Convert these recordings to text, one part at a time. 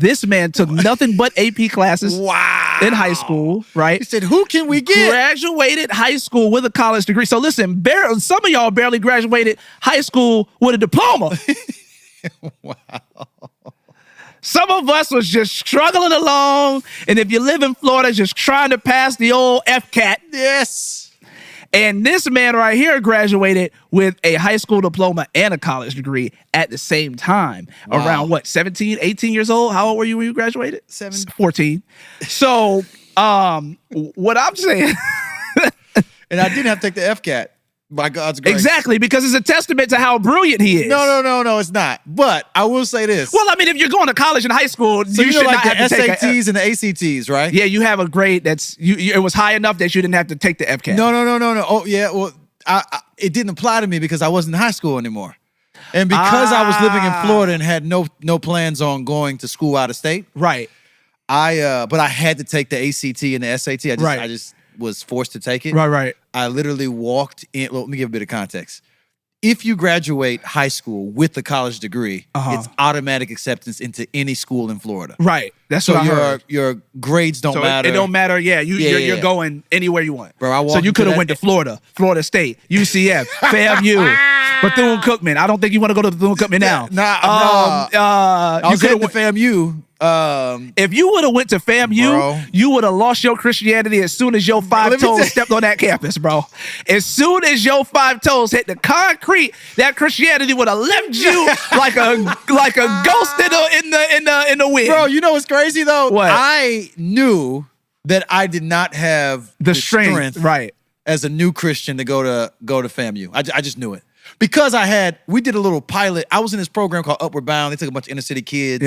This man took nothing but AP classes in high school, right? He said, who can we get? Graduated high school with a college degree. So listen, some of y'all barely graduated high school with a diploma. Wow. Some of us was just struggling along, and if you live in Florida, just trying to pass the old FCAT. Yes. And this man right here graduated with a high school diploma and a college degree at the same time. Wow. Around what, 17, 18 years old? How old were you when you graduated? 14. So what I'm saying... And I didn't have to take the FCAT. By God's grace. Exactly, because it's a testament to how brilliant he is. No, it's not. But I will say this. Well, I mean, if you're going to college and high school, so you should like not the have to take SATs and the ACTs, right? Yeah, you have a grade that's it was high enough that you didn't have to take the FCAT. No. Oh, yeah. Well, it didn't apply to me because I wasn't in high school anymore, and because I was living in Florida and had no plans on going to school out of state. Right. But I had to take the ACT and the SAT. I just was forced to take it. Right. I literally walked in. Let me give a bit of context. If you graduate high school with a college degree, it's automatic acceptance into any school in Florida. Right. That's so what I heard. Your grades don't matter. It don't matter. Yeah, you're going anywhere you want. Bro, so you could have went to Florida State, UCF, FAMU, Bethune-Cookman. I don't think you want to go to Bethune-Cookman now. I was heading to FAMU. If you would have went to FAMU, you would have lost your Christianity as soon as your five toes stepped on that campus, bro. As soon as your five toes hit the concrete, that Christianity would have left you like a ghost in the wind. Bro, you know what's crazy though? What? I knew that I did not have the strength right, as a new Christian to go to FAMU. I just knew it. Because we did a little pilot. I was in this program called Upward Bound. They took a bunch of inner city kids,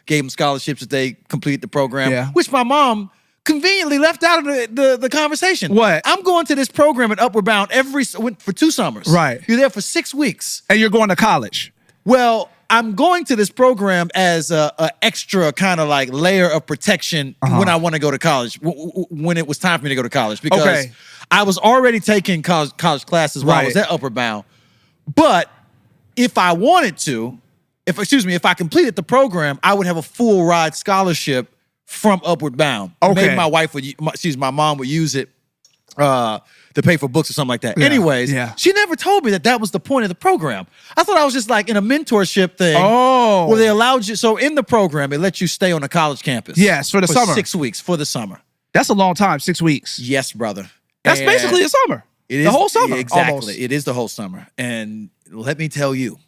gave them scholarships if they completed the program, which my mom conveniently left out of the conversation. What? I'm going to this program at Upward Bound for 2 summers. Right. You're there for 6 weeks. And you're going to college. Well, I'm going to this program as a extra kind of like layer of protection when I want to go to college, when it was time for me to go to college. Because I was already taking college classes while I was at Upward Bound. But if I wanted to, if I completed the program, I would have a full ride scholarship from Upward Bound. Maybe my mom would use it to pay for books or something like that. Yeah. Anyways, she never told me that was the point of the program. I thought I was just like in a mentorship thing where they allowed you. So in the program, it lets you stay on a college campus. Yes, for the summer. 6 weeks for the summer. That's a long time, 6 weeks. Yes, brother. That's basically a summer. It is the whole summer. Exactly. Almost. It is the whole summer. And let me tell you,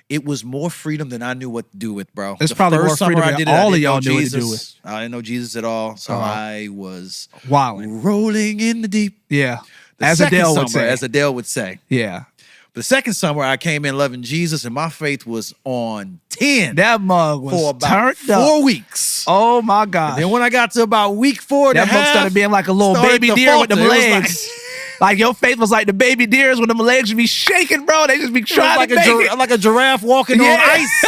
it was more freedom than I knew what to do with, bro. It's probably more freedom than all of y'all knew what to do with. I didn't know Jesus at all. So I was wilding, rolling in the deep. Yeah. As Adele would say. Yeah. The second summer, I came in loving Jesus, and my faith was on 10. That mug was for about turned up. 4 weeks. Oh, my God. And then when I got to about week 4 that mug started being like a little baby deer with them legs. Like your faith was like the baby deers when them legs would be shaking, bro. They just be trying to make it. Like a giraffe walking on ice.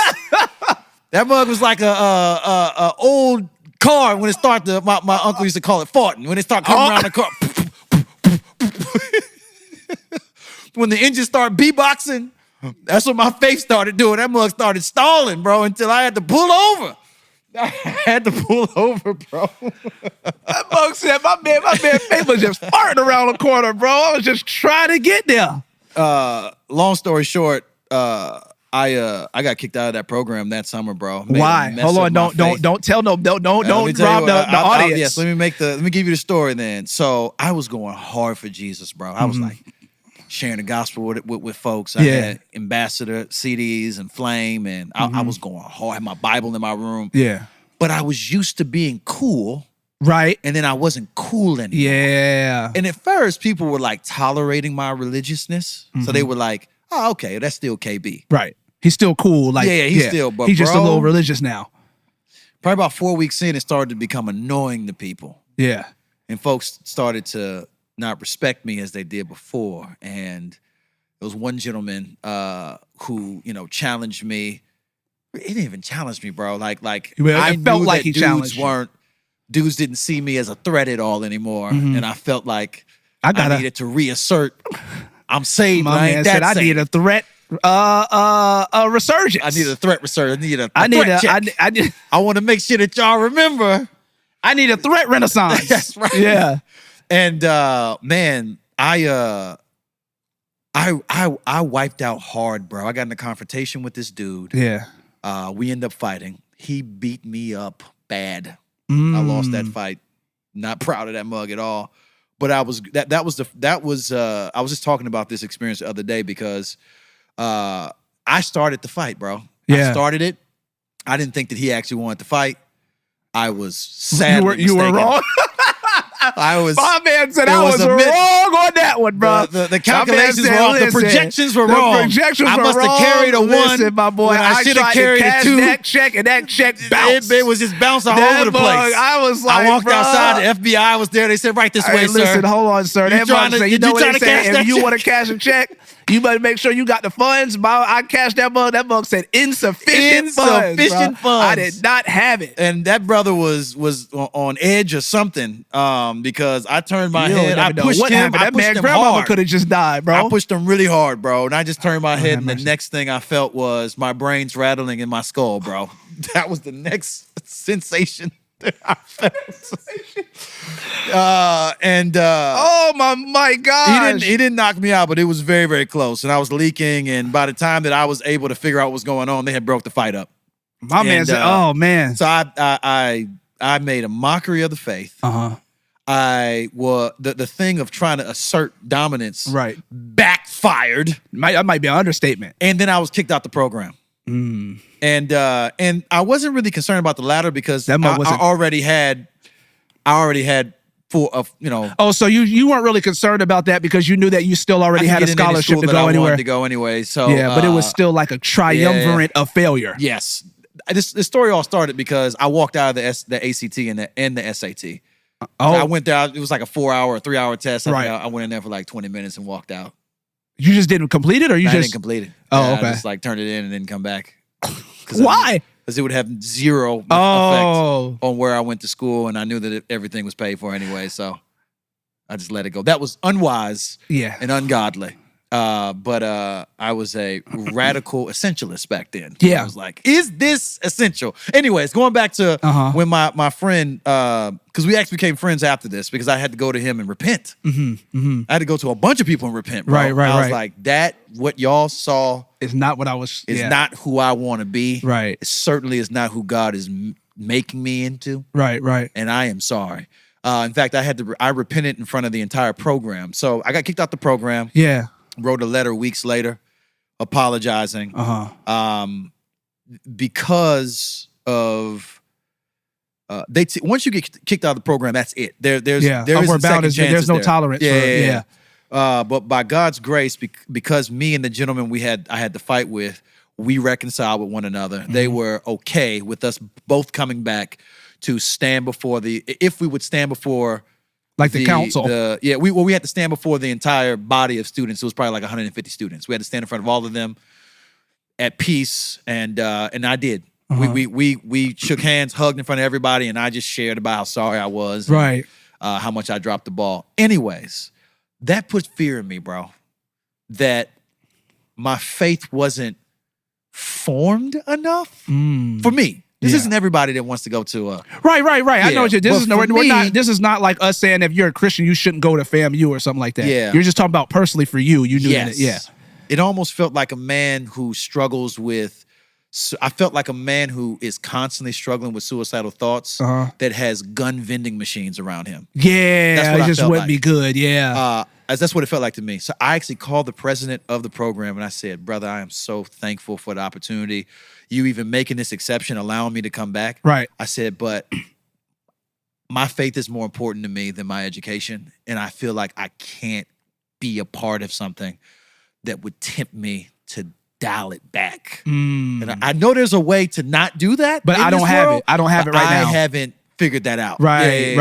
That mug was like a old car when it started. My uncle used to call it farting. When it started coming around the car. When the engine started beatboxing, that's when my faith started doing. That mug started stalling, bro, until I had to pull over. I had to pull over, bro. That mug said, my man faith was just farting around the corner, bro. I was just trying to get there. Long story short, I got kicked out of that program that summer, bro. Why? Hold on, don't tell don't rob the audience. Yes, let me give you the story then. So I was going hard for Jesus, bro. I was like sharing the gospel with folks. I had Ambassador CDs and Flame, and I was going hard. I had my Bible in my room. Yeah. But I was used to being cool. Right. And then I wasn't cool anymore. Yeah. And at first, people were like tolerating my religiousness. So they were like, oh, okay, that's still KB. Right. He's still cool. Like, he's still, but he's just a little religious now. Probably about 4 weeks in, it started to become annoying to people. Yeah. And folks started to not respect me as they did before. And there was one gentleman who, challenged me. He didn't even challenge me, bro. Like I felt like he challenged you. Dudes didn't see me as a threat at all anymore. And I felt like I needed to reassert I'm saved, my man said I need a threat A resurgence. I need a threat resurgence. I need. I want to make sure that y'all remember. I need a threat renaissance. That's right. Yeah. And man, I wiped out hard, bro. I got in a confrontation with this dude. Yeah. We end up fighting. He beat me up bad. I lost that fight. Not proud of that mug at all. But I was I was just talking about this experience the other day because I started the fight, bro. Yeah. I started it. I didn't think that he actually wanted to fight. I was sadly You were wrong. My man said I was wrong on that one, bro. The calculations were off. The projections were wrong. I must have carried a one. Listen, my boy, I should have carried a two. That check and that check bounced. It was just bouncing all over the place. I was like, I walked outside. The FBI was there. They said, "Right this way, sir." Listen, hold on, sir. That mug said, you know what they say? If you want to cash a check, you better make sure you got the funds. I cashed that mug. That mug said insufficient funds. I did not have it. And that brother was on edge or something. Because I turned my head, I pushed him. That man grandmama could have just died, bro. I pushed him really hard, bro. And I just turned my head, and the next thing I felt was my brains rattling in my skull, bro. That was the next sensation that I felt. Oh my God! He didn't knock me out, but it was very, very close. And I was leaking. And by the time that I was able to figure out what was going on, they had broke the fight up. My man said, "Oh man!" So I made a mockery of the faith. The thing of trying to assert dominance backfired. That might be an understatement. And then I was kicked out the program. And I wasn't really concerned about the latter because I already had full of, Oh, so you weren't really concerned about that because you knew that you still already had a scholarship to go anywhere. I wanted to go anyway. So yeah, but it was still like a triumvirate of failure. Yes. This story all started because I walked out of the ACT and the SAT. I went there. It was like a 4-hour or 3-hour test. I went in there for like 20 minutes and walked out. You just didn't complete it, or I didn't complete it. Oh, okay. I just like turned it in and didn't come back. Why? Because it would have zero effect on where I went to school, and I knew that everything was paid for anyway. So I just let it go. That was unwise, and ungodly. But I was a radical essentialist back then. Yeah. I was like, is this essential? Anyways, going back to when my friend, because we actually became friends after this because I had to go to him and repent. I had to go to a bunch of people and repent, bro. Right. I was like, what y'all saw is not what I was. Is not who I want to be. Right. It certainly is not who God is making me into. Right. And I am sorry. In fact, I repented in front of the entire program. So I got kicked out the program. Yeah. Wrote a letter weeks later apologizing because of once you get kicked out of the program, that's it. There's no tolerance. But by God's grace, because me and the gentleman I had to fight with, we reconciled with one another. They were okay with us both coming back to stand before if we would stand before like the council. We had to stand before the entire body of students. It was probably like 150 students. We had to stand in front of all of them at peace, and I did. We shook hands, hugged in front of everybody, and I just shared about how sorry I was, right? And, how much I dropped the ball. Anyways, that put fear in me, bro. That my faith wasn't formed enough for me. This isn't everybody that wants to go to a right. I know what you're. This is not like us saying if you're a Christian you shouldn't go to FAMU or something like that. Yeah, you're just talking about personally for you. You knew that. Yeah, it almost felt like a man who struggles with. I felt like a man who is constantly struggling with suicidal thoughts that has gun vending machines around him. Yeah, that's what it just wouldn't be good. Yeah, that's what it felt like to me. So I actually called the president of the program and I said, "Brother, I am so thankful for the opportunity. You even making this exception, allowing me to come back." Right. I said, but my faith is more important to me than my education. And I feel like I can't be a part of something that would tempt me to dial it back. And I know there's a way to not do that. But I don't have it. I don't have it right now. I haven't figured that out. Right.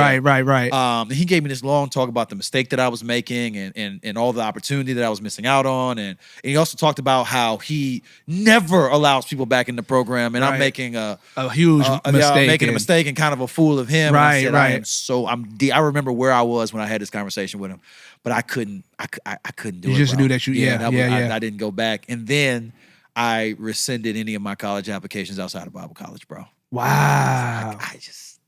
He gave me this long talk about the mistake that I was making and all the opportunity that I was missing out on. And he also talked about how he never allows people back in the program. And I'm making a huge mistake. Making a mistake and kind of a fool of him. Right, and I said, I remember where I was when I had this conversation with him, but I couldn't do it. You just bro. knew that I didn't go back. And then I rescinded any of my college applications outside of Bible college, bro. Wow. I just,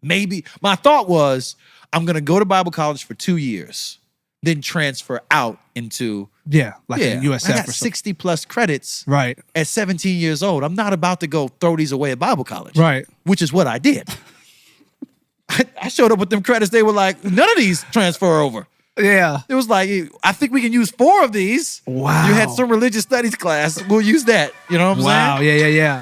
maybe, my thought was, I'm going to go to Bible college for 2 years, then transfer out into, a USF. I got 60 plus credits at 17 years old. I'm not about to go throw these away at Bible college. Right. Which is what I did. I showed up with them credits. They were like, none of these transfer over. Yeah. It was like, I think we can use 4 of these. Wow. You had some religious studies class. We'll use that. You know what I'm saying? Wow. Yeah.